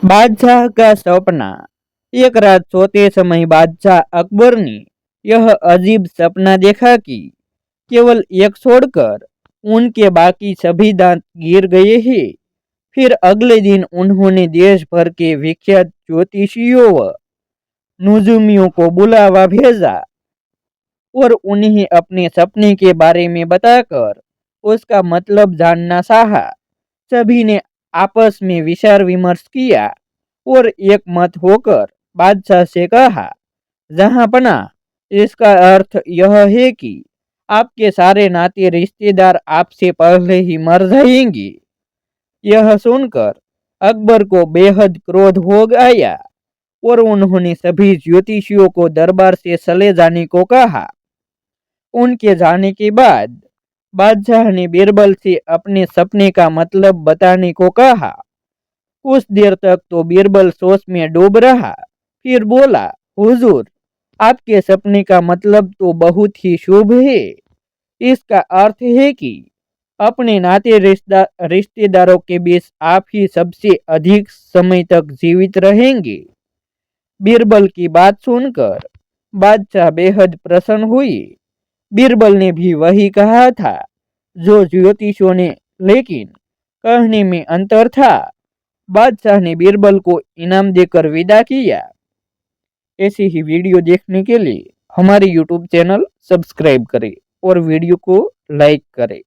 बादशाह का सपना। एक रात सोते समय बादशाह अकबर ने यह अजीब सपना देखा कि केवल एक छोड़कर उनके बाकी सभी दांत गिर गए हैं। फिर अगले दिन उन्होंने देश भर के विख्यात ज्योतिषियों व नुजूमियों को बुलावा भेजा और उन्हें अपने सपने के बारे में बताकर उसका मतलब जानना चाहा। सभी ने आपस में विचार विमर्श किया और एक मत होकर बादशाह से कहा, जहांपना, इसका अर्थ यह है कि आपके सारे नाते रिश्तेदार आपसे पहले ही मर जाएंगे। यह सुनकर अकबर को बेहद क्रोध हो गया और उन्होंने सभी ज्योतिषियों को दरबार से चले जाने को कहा। उनके जाने के बाद बादशाह ने बीरबल से अपने सपने का मतलब बताने को कहा। कुछ देर तक तो बीरबल सोच में डूब रहा, फिर बोला, हुजूर, आपके सपने का मतलब तो बहुत ही शुभ है। इसका अर्थ है कि अपने नाते रिश्तेदारों के बीच आप ही सबसे अधिक समय तक जीवित रहेंगे। बीरबल की बात सुनकर बादशाह बेहद प्रसन्न हुई। बीरबल ने भी वही कहा था जो ज्योतिषियों ने, लेकिन कहने में अंतर था। बादशाह ने बीरबल को इनाम देकर विदा किया। ऐसी ही वीडियो देखने के लिए हमारे यूट्यूब चैनल सब्सक्राइब करें और वीडियो को लाइक करें।